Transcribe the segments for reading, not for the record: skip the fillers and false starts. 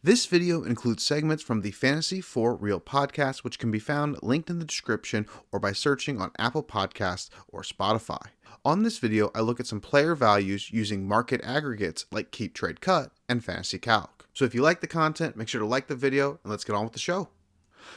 This video includes segments from the Fantasy for Real podcast, which can be found linked in the description or by searching on Apple Podcasts or Spotify. On this video, I look at some player values using market aggregates like Keep Trade Cut and Fantasy Calc. So if you like the content, make sure to like the video and let's get on with the show.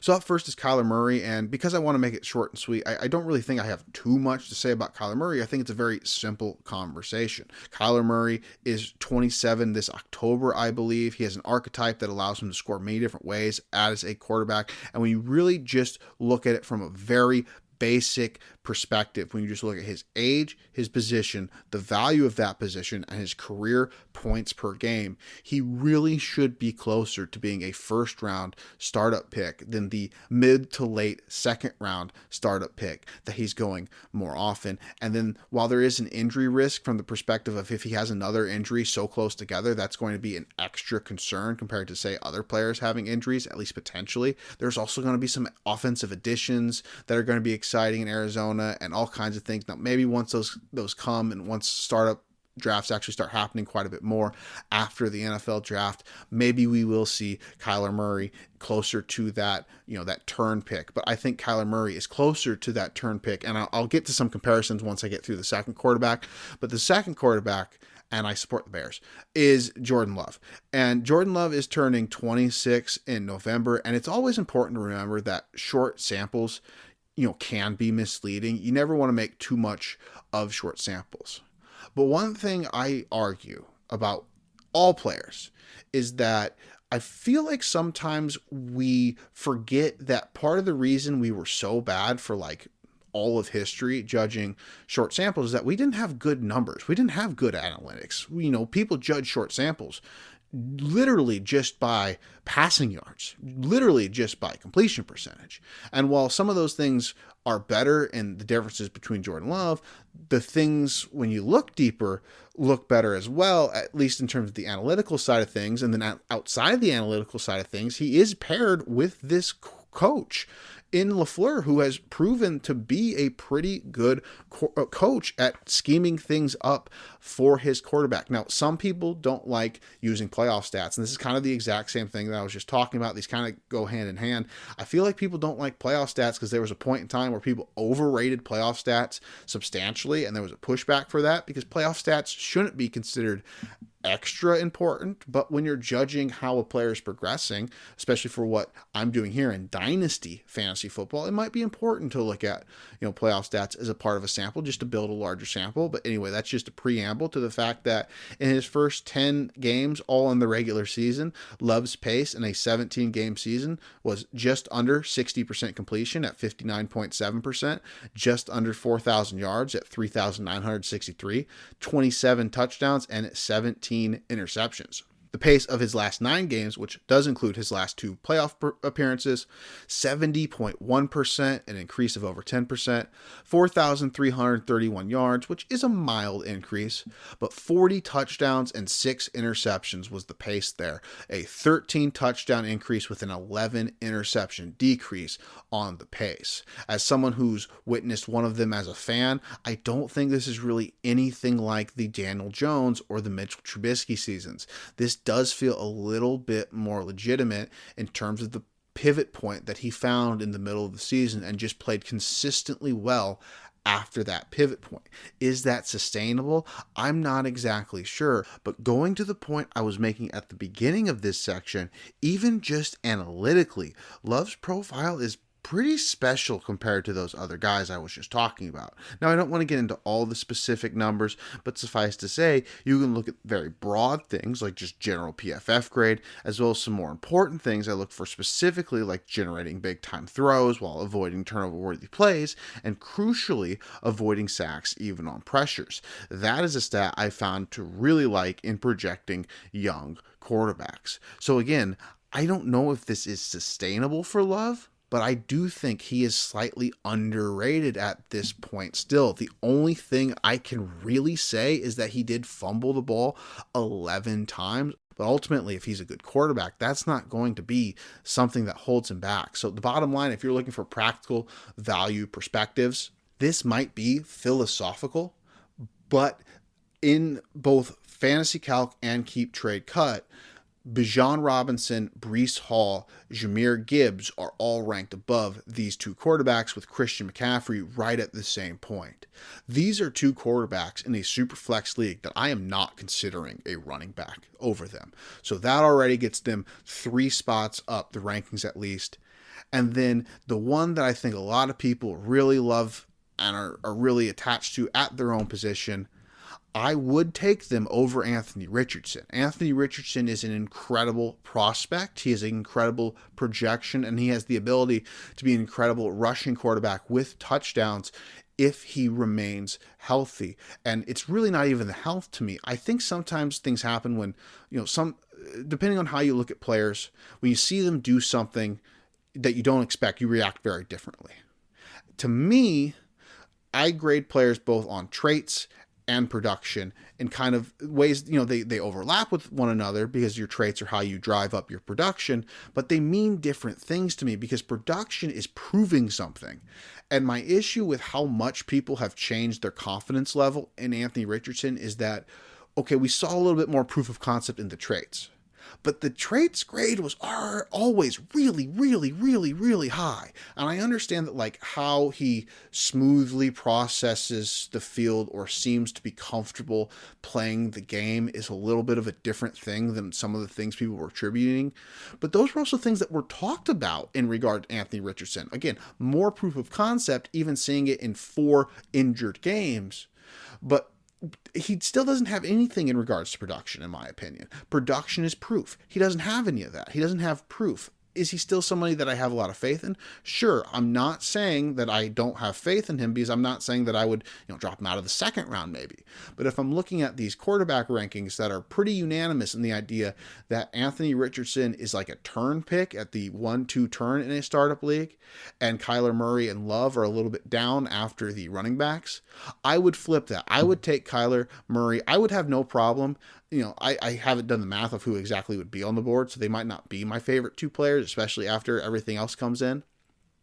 So up first is Kyler Murray, and because I want to make it short and sweet, I don't really think I have too much to say about Kyler Murray. I think it's a very simple conversation. Kyler Murray is 27 this October, I believe. He has an archetype that allows him to score many different ways as a quarterback, and when you really just look at it from a very basic perspective, when you just look at his age, his position, the value of that position, and his career points per game, he really should be closer to being a first round startup pick than the mid to late second round startup pick that he's going more often. And then while there is an injury risk from the perspective of if he has another injury so close together, that's going to be an extra concern compared to, say, other players having injuries, at least potentially. There's also going to be some offensive additions that are going to be exciting in Arizona and all kinds of things. Now, maybe once those come and once startup drafts actually start happening quite a bit more after the NFL draft, maybe we will see Kyler Murray closer to that, that turn pick. But I think Kyler Murray is closer to that turn pick. And I'll get to some comparisons once I get through the second quarterback. But the second quarterback, and I support the Bears, is Jordan Love. And Jordan Love is turning 26 in November. And it's always important to remember that short samples, can be misleading. You never want to make too much of short samples. But one thing I argue about all players is that I feel like sometimes we forget that part of the reason we were so bad for all of history judging short samples is that we didn't have good numbers. We didn't have good analytics. People judge short samples literally just by passing yards, literally just by completion percentage. And while some of those things are better in the differences between Jordan Love, the things when you look deeper look better as well, at least in terms of the analytical side of things. And then outside the analytical side of things, he is paired with this coach in LaFleur, who has proven to be a pretty good coach at scheming things up for his quarterback. Now, some people don't like using playoff stats, and this is kind of the exact same thing that I was just talking about. These kind of go hand in hand. I feel like people don't like playoff stats because there was a point in time where people overrated playoff stats substantially, and there was a pushback for that because playoff stats shouldn't be considered extra important. But when you're judging how a player is progressing, especially for what I'm doing here in dynasty fantasy football, it might be important to look at playoff stats as a part of a sample just to build a larger sample. But anyway, that's just a preamble to the fact that in his first 10 games, all in the regular season, Love's pace in a 17 game season was just under 60% completion at 59.7%, just under 4,000 yards at 3,963, 27 touchdowns, and 17 interceptions. The pace of his last 9 games, which does include his last 2 playoff appearances, 70.1%, an increase of over 10%, 4,331 yards, which is a mild increase, but 40 touchdowns and 6 interceptions was the pace there. A 13 touchdown increase with an 11 interception decrease on the pace. As someone who's witnessed one of them as a fan, I don't think this is really anything like the Daniel Jones or the Mitchell Trubisky seasons. This does feel a little bit more legitimate in terms of the pivot point that he found in the middle of the season and just played consistently well after that pivot point. Is that sustainable? I'm not exactly sure, but going to the point I was making at the beginning of this section, even just analytically, Love's profile is pretty special compared to those other guys I was just talking about. Now, I don't want to get into all the specific numbers, but suffice to say, you can look at very broad things like just general PFF grade, as well as some more important things I look for specifically, like generating big time throws while avoiding turnover worthy plays, and crucially, avoiding sacks even on pressures. That is a stat I found to really like in projecting young quarterbacks. So again, I don't know if this is sustainable for Love, but I do think he is slightly underrated at this point still. The only thing I can really say is that he did fumble the ball 11 times. But ultimately, if he's a good quarterback, that's not going to be something that holds him back. So the bottom line, if you're looking for practical value perspectives, this might be philosophical, but in both Fantasy Calc and Keep Trade Cut, Bijan Robinson, Breece Hall, Jahmyr Gibbs are all ranked above these two quarterbacks, with Christian McCaffrey right at the same point. These are two quarterbacks in a super flex league that I am not considering a running back over them. So that already gets them 3 spots up the rankings at least. And then the one that I think a lot of people really love and are really attached to at their own position, I would take them over Anthony Richardson. Anthony Richardson is an incredible prospect. He has an incredible projection, and he has the ability to be an incredible rushing quarterback with touchdowns if he remains healthy. And it's really not even the health to me. I think sometimes things happen when, depending on how you look at players, when you see them do something that you don't expect, you react very differently. To me, I grade players both on traits and production in kind of ways, they overlap with one another because your traits are how you drive up your production, but they mean different things to me because production is proving something. And my issue with how much people have changed their confidence level in Anthony Richardson is that, okay, we saw a little bit more proof of concept in the traits, but the traits grade was always really, really, really, really high. And I understand that, like, how he smoothly processes the field or seems to be comfortable playing the game is a little bit of a different thing than some of the things people were attributing. But those were also things that were talked about in regard to Anthony Richardson. Again, more proof of concept, even seeing it in 4 injured games. But he still doesn't have anything in regards to production, in my opinion. Production is proof. He doesn't have any of that. He doesn't have proof. Is he still somebody that I have a lot of faith in? Sure. I'm not saying that I don't have faith in him, because I'm not saying that I would, drop him out of the second round maybe. But if I'm looking at these quarterback rankings that are pretty unanimous in the idea that Anthony Richardson is like a turn pick at the 1-2 turn in a startup league, and Kyler Murray and Love are a little bit down after the running backs, I would flip that. I would take Kyler Murray. I would have no problem. I haven't done the math of who exactly would be on the board, so they might not be my favorite 2 players, especially after everything else comes in.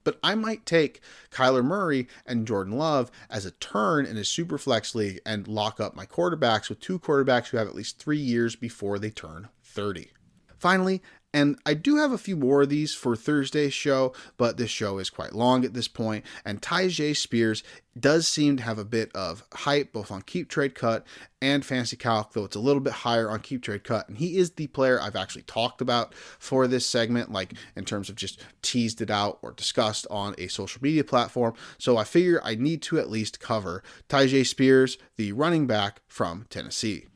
But I might take Kyler Murray and Jordan Love as a turn in a super flex league and lock up my quarterbacks with 2 quarterbacks who have at least 3 years before they turn 30. Finally, and I do have a few more of these for Thursday's show, but this show is quite long at this point, and Tyjae Spears does seem to have a bit of hype both on Keep Trade Cut and Fantasy Calc, though it's a little bit higher on Keep Trade Cut, and he is the player I've actually talked about for this segment, like in terms of just teased it out or discussed on a social media platform, so I figure I need to at least cover Tyjae Spears, the running back from Tennessee.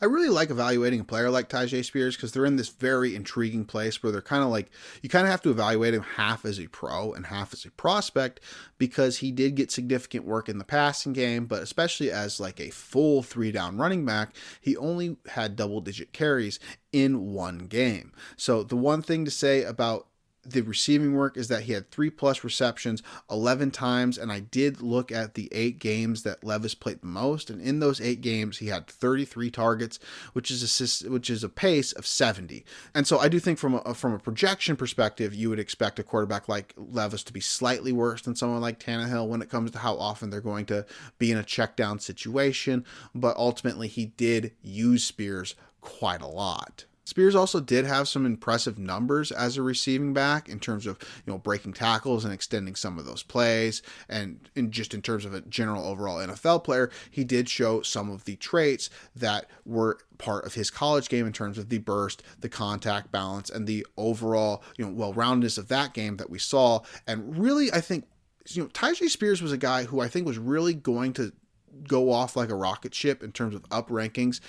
I really like evaluating a player like Tyjae Spears because they're in this very intriguing place where they're kind of like, you kind of have to evaluate him half as a pro and half as a prospect, because he did get significant work in the passing game, but especially as like a full 3-down running back, he only had double-digit carries in 1 game. So the one thing to say about the receiving work is that he had 3+ receptions 11 times, and I did look at the 8 games that Levis played the most, and in those 8 games he had 33 targets, which is a pace of 70. And so I do think from a projection perspective, you would expect a quarterback like Levis to be slightly worse than someone like Tannehill when it comes to how often they're going to be in a check down situation, but ultimately he did use Spears quite a lot. Spears also did have some impressive numbers as a receiving back in terms of, breaking tackles and extending some of those plays. And just in terms of a general overall NFL player, he did show some of the traits that were part of his college game in terms of the burst, the contact balance, and the overall, well-roundedness of that game that we saw. And really, I think, Tyjae Spears was a guy who I think was really going to go off like a rocket ship in terms of up rankings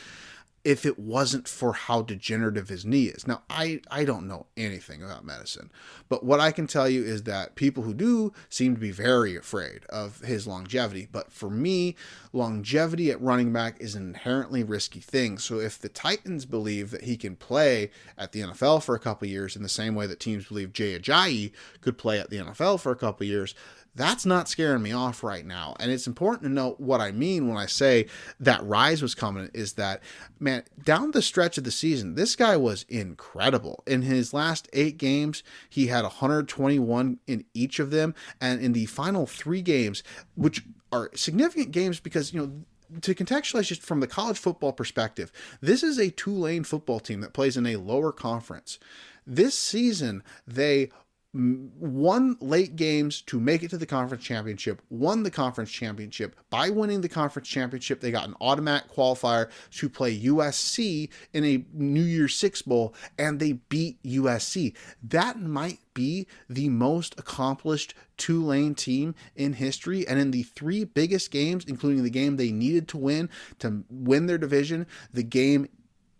if it wasn't for how degenerative his knee is. Now, I don't know anything about medicine, but what I can tell you is that people who do seem to be very afraid of his longevity. But for me, longevity at running back is an inherently risky thing. So if the Titans believe that he can play at the NFL for a couple of years in the same way that teams believe Tyjae could play at the NFL for a couple of years, that's not scaring me off right now. And it's important to note what I mean when I say that rise was coming is that, man, down the stretch of the season, this guy was incredible. In his last 8 games, he had 121 in each of them. And in the final 3 games, which are significant games because, to contextualize just from the college football perspective, this is a Tulane football team that plays in a lower conference. This season, they won late games to make it to the conference championship, won the conference championship. By winning the conference championship, they got an automatic qualifier to play USC in a New Year's Six Bowl, and they beat USC. That might be the most accomplished Tulane team in history, and in the three biggest games, including the game they needed to win their division, the game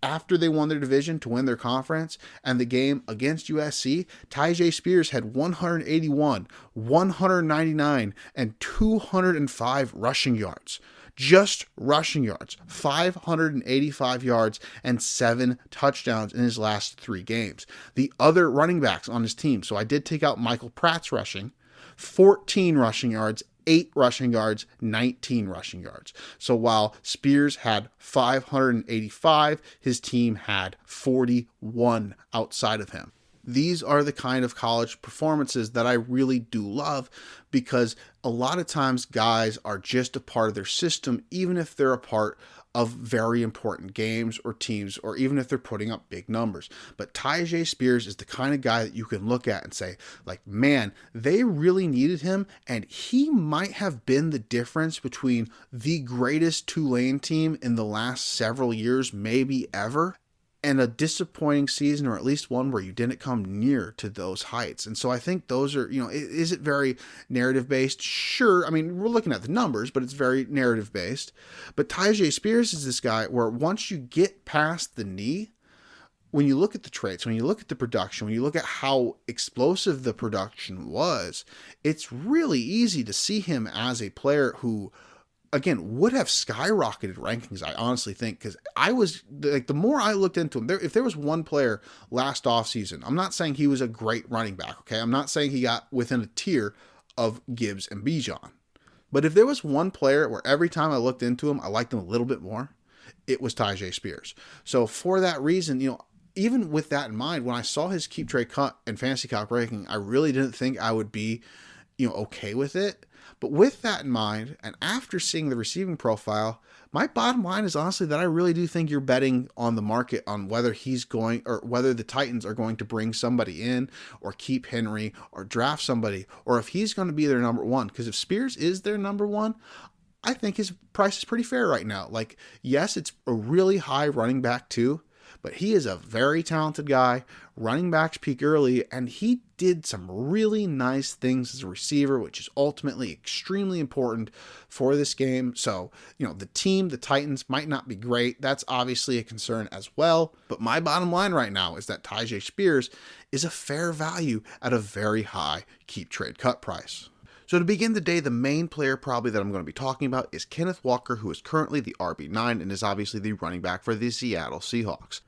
after they won their division to win their conference, and the game against USC, Tyjae Spears had 181, 199, and 205 rushing yards. Just rushing yards, 585 yards, and 7 touchdowns in his last 3 games. The other running backs on his team, so I did take out Michael Pratt's rushing, 14 rushing yards, 8 rushing yards, 19 rushing yards. So while Spears had 585, his team had 41 outside of him. These are the kind of college performances that I really do love, because a lot of times guys are just a part of their system, even if they're a part of very important games or teams, or even if they're putting up big numbers. But Tyjae Spears is the kind of guy that you can look at and say, like, man, they really needed him, and he might have been the difference between the greatest Tulane team in the last several years, maybe ever, and a disappointing season, or at least one where you didn't come near to those heights. And so I think those are, is it very narrative based? Sure. I mean, we're looking at the numbers, but it's very narrative based. But Tyjae Spears is this guy where once you get past the knee, when you look at the traits, when you look at the production, when you look at how explosive the production was, it's really easy to see him as a player who, again, would have skyrocketed rankings, I honestly think, because I was like, the more I looked into him, if there was one player last offseason, I'm not saying he was a great running back, okay? I'm not saying he got within a tier of Gibbs and Bijan. But if there was one player where every time I looked into him, I liked him a little bit more, it was Tyjae Spears. So for that reason, even with that in mind, when I saw his keep trade cut and fantasy calc ranking, I really didn't think I would be, okay with it. But with that in mind, and after seeing the receiving profile, my bottom line is honestly that I really do think you're betting on the market on whether he's going, or whether the Titans are going to bring somebody in or keep Henry or draft somebody, or if he's going to be their number one. Because if Spears is their number one, I think his price is pretty fair right now. Like, yes, it's a really high running back too, but he is a very talented guy. Running backs peak early, and he did some really nice things as a receiver, which is ultimately extremely important for this game. So, the team, the Titans, might not be great. That's obviously a concern as well. But my bottom line right now is that Tyjae Spears is a fair value at a very high keep trade cut price. So to begin the day, the main player probably that I'm going to be talking about is Kenneth Walker, who is currently the RB9 and is obviously the running back for the Seattle Seahawks.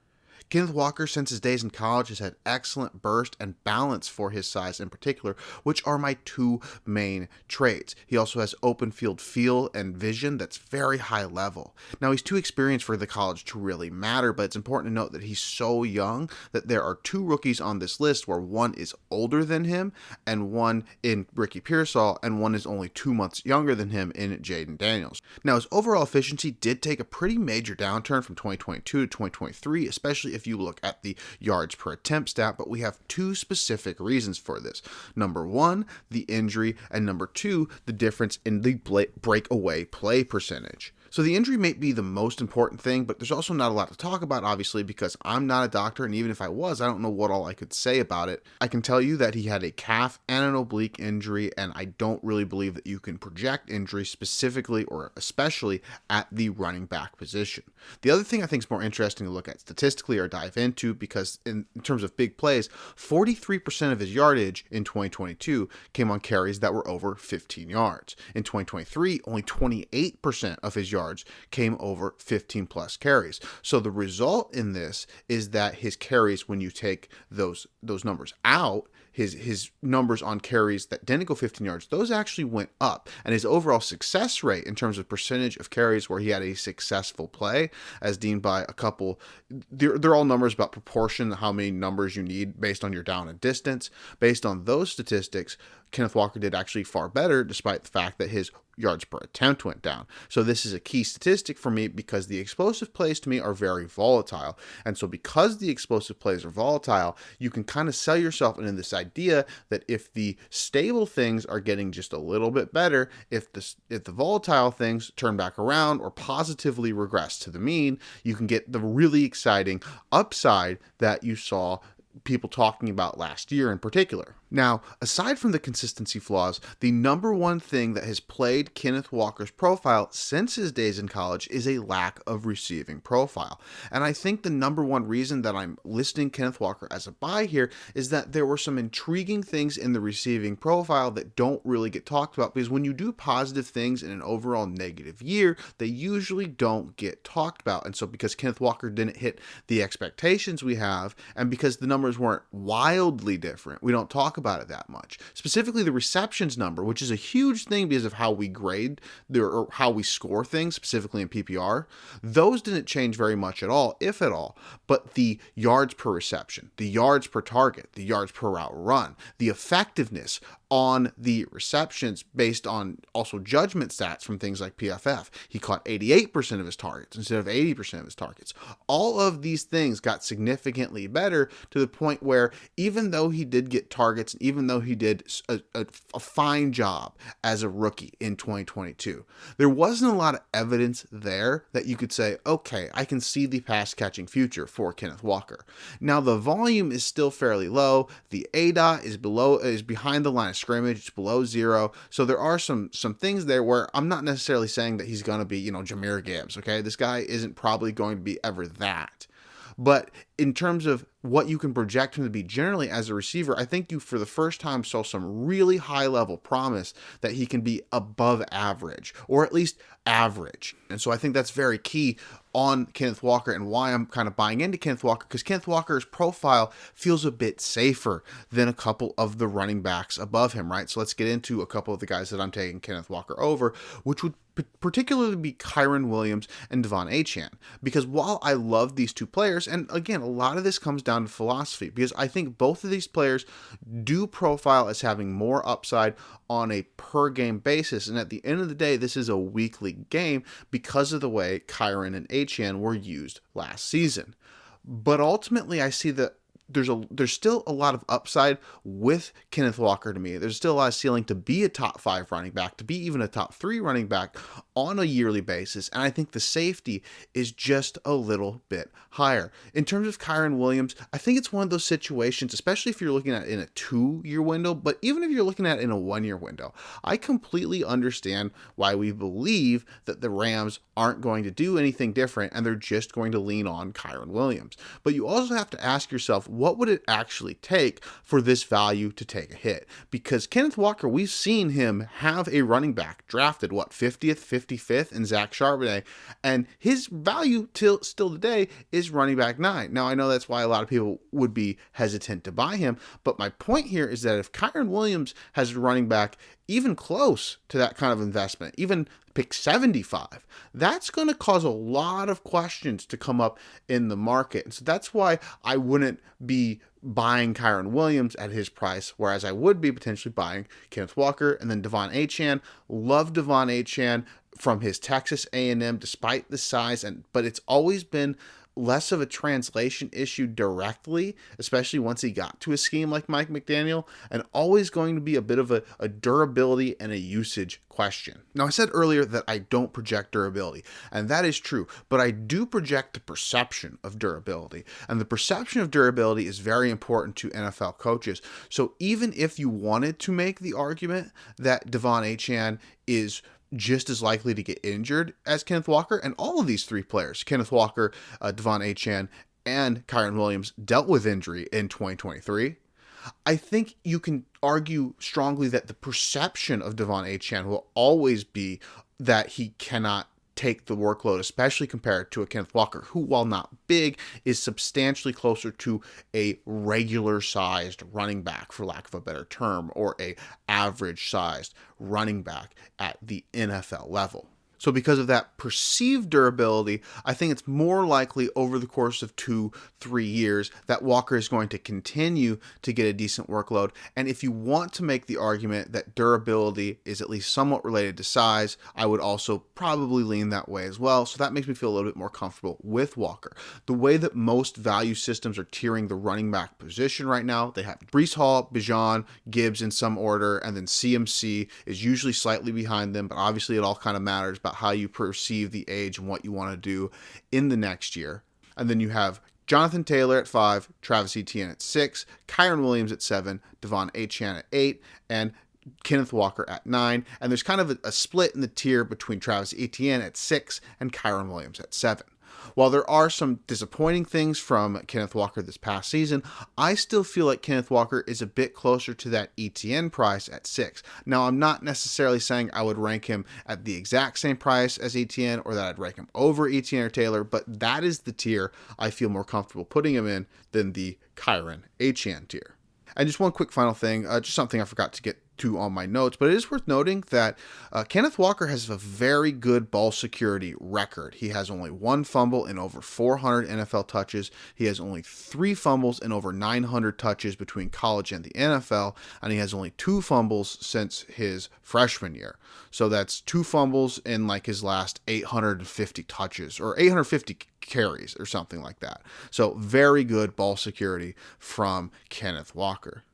Kenneth Walker, since his days in college, has had excellent burst and balance for his size in particular, which are my 2 main traits. He also has open field feel and vision that's very high level. Now, he's too experienced for the college to really matter, but it's important to note that he's so young that there are 2 rookies on this list where one is older than him, and one in Ricky Pearsall, and one is only 2 months younger than him in Jaden Daniels. Now, his overall efficiency did take a pretty major downturn from 2022 to 2023, especially if you look at the yards per attempt stat, but we have 2 specific reasons for this. Number 1, the injury, and number 2, the difference in the breakaway play percentage. So the injury may be the most important thing, but there's also not a lot to talk about, obviously, because I'm not a doctor, and even if I was, I don't know what all I could say about it. I can tell you that he had a calf and an oblique injury, and I don't really believe that you can project injury specifically or especially at the running back position. The other thing I think is more interesting to look at statistically or dive into, because in terms of big plays, 43% of his yardage in 2022 came on carries that were over 15 yards. In 2023, only 28% of his yards came over 15 plus carries. So the result in this is that his carries, when you take those numbers out, his numbers on carries that didn't go 15 yards, those actually went up. And his overall success rate in terms of percentage of carries where he had a successful play, as deemed by a couple, they're all numbers about proportion, how many numbers you need based on your down and distance. Based on those statistics, Kenneth Walker did actually far better, despite the fact that his yards per attempt went down. So this is a key statistic for me because the explosive plays to me are very volatile. And so because the explosive plays are volatile, you can kind of sell yourself into this idea that if the stable things are getting just a little bit better, if the volatile things turn back around or positively regress to the mean, you can get the really exciting upside that you saw people talking about last year in particular. Now, aside from the consistency flaws, the number one thing that has plagued Kenneth Walker's profile since his days in college is a lack of receiving profile. And I think the number one reason that I'm listing Kenneth Walker as a buy here is that there were some intriguing things in the receiving profile that don't really get talked about, because when you do positive things in an overall negative year, they usually don't get talked about. And so because Kenneth Walker didn't hit the expectations we have, and because the numbers weren't wildly different, we don't talk about it that much. Specifically the receptions number, which is a huge thing because of how we grade or how we score things, specifically in PPR. Those didn't change very much at all, if at all. But the yards per reception, the yards per target, the yards per route run, the effectiveness on the receptions based on also judgment stats from things like PFF. He caught 88% of his targets instead of 80% of his targets. All of these things got significantly better to the point where even though he did get targets, even though he did a fine job as a rookie in 2022, there wasn't a lot of evidence there that you could say, okay, I can see the pass catching future for Kenneth Walker. Now the volume is still fairly low. The ADOT is behind the line of scrimmage. It's below 0. So there are some things there where I'm not necessarily saying that he's going to be, Jahmyr Gibbs. Okay. This guy isn't probably going to be ever that. But in terms of what you can project him to be generally as a receiver, I think you for the first time saw some really high level promise that he can be above average, or at least average. And so I think that's very key on Kenneth Walker and why I'm kind of buying into Kenneth Walker, because Kenneth Walker's profile feels a bit safer than a couple of the running backs above him, right? So let's get into a couple of the guys that I'm taking Kenneth Walker over, which would particularly be Kyren Williams and Devon Achane. Because while I love these two players, and again, a lot of this comes down to philosophy, because I think both of these players do profile as having more upside on a per game basis. And at the end of the day, this is a weekly game because of the way Kyren and Achane were used last season. But ultimately, I see that there's still a lot of upside with Kenneth Walker to me. There's still a lot of ceiling to be a top 5 running back, to be even a top 3 running back on a yearly basis. And I think the safety is just a little bit higher. In terms of Kyren Williams, I think it's one of those situations, especially if you're looking at it in a 2-year window, but even if you're looking at it in a 1-year window, I completely understand why we believe that the Rams aren't going to do anything different and they're just going to lean on Kyren Williams. But you also have to ask yourself, what would it actually take for this value to take a hit? Because Kenneth Walker, we've seen him have a running back drafted, 50th, 55th in Zach Charbonnet, and his value still today is running back 9. Now, I know that's why a lot of people would be hesitant to buy him, but my point here is that if Kyren Williams has a running back even close to that kind of investment, even pick 75, that's going to cause a lot of questions to come up in the market. And so that's why I wouldn't be buying Kyren Williams at his price, whereas I would be potentially buying Kenneth Walker and then Devon Achane. Love Devon Achane from his Texas A&M, despite the size, but it's always been less of a translation issue directly, especially once he got to a scheme like Mike McDaniel, and always going to be a bit of a durability and a usage question. Now, I said earlier that I don't project durability, and that is true, but I do project the perception of durability, and the perception of durability is very important to NFL coaches. So even if you wanted to make the argument that Devon Achane is just as likely to get injured as Kenneth Walker, and all of these 3 players, Kenneth Walker, Devon Achane, and Kyren Williams, dealt with injury in 2023, I think you can argue strongly that the perception of Devon Achane will always be that he cannot take the workload, especially compared to a Kenneth Walker, who, while not big, is substantially closer to a regular-sized running back, for lack of a better term, or a average-sized running back at the NFL level. So because of that perceived durability, I think it's more likely over the course of 2-3 years that Walker is going to continue to get a decent workload. And if you want to make the argument that durability is at least somewhat related to size, I would also probably lean that way as well. So that makes me feel a little bit more comfortable with Walker. The way that most value systems are tiering the running back position right now, they have Breece Hall, Bijan, Gibbs in some order, and then CMC is usually slightly behind them, but obviously it all kind of matters about how you perceive the age and what you want to do in the next year. And then you have Jonathan Taylor at 5, Travis Etienne at 6, Kyren Williams at 7, Devon Achane at 8, and Kenneth Walker at 9. And there's kind of a split in the tier between Travis Etienne at 6 and Kyren Williams at 7. While there are some disappointing things from Kenneth Walker this past season, I still feel like Kenneth Walker is a bit closer to that ETN price at 6. Now, I'm not necessarily saying I would rank him at the exact same price as ETN or that I'd rank him over ETN or Taylor, but that is the tier I feel more comfortable putting him in than the Kyren Achane tier. And just one quick final thing, just something I forgot to get to on my notes, but it is worth noting that Kenneth Walker has a very good ball security record. He has only 1 fumble in over 400 NFL touches. He has only 3 fumbles in over 900 touches between college and the NFL, and he has only 2 fumbles since his freshman year. So that's 2 fumbles in like his last 850 touches or 850 carries or something like that. So very good ball security from Kenneth Walker.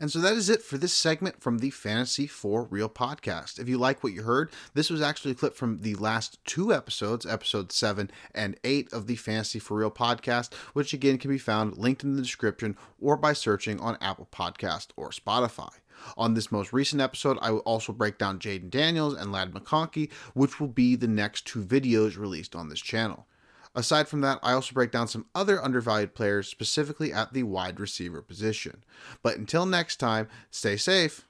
And so that is it for this segment from the Fantasy for Real podcast. If you like what you heard, this was actually a clip from the last 2 episodes, episodes 7 and 8 of the Fantasy for Real podcast, which again can be found linked in the description or by searching on Apple Podcast or Spotify. On this most recent episode, I will also break down Jaden Daniels and Ladd McConkey, which will be the next 2 videos released on this channel. Aside from that, I also break down some other undervalued players, specifically at the wide receiver position. But until next time, stay safe.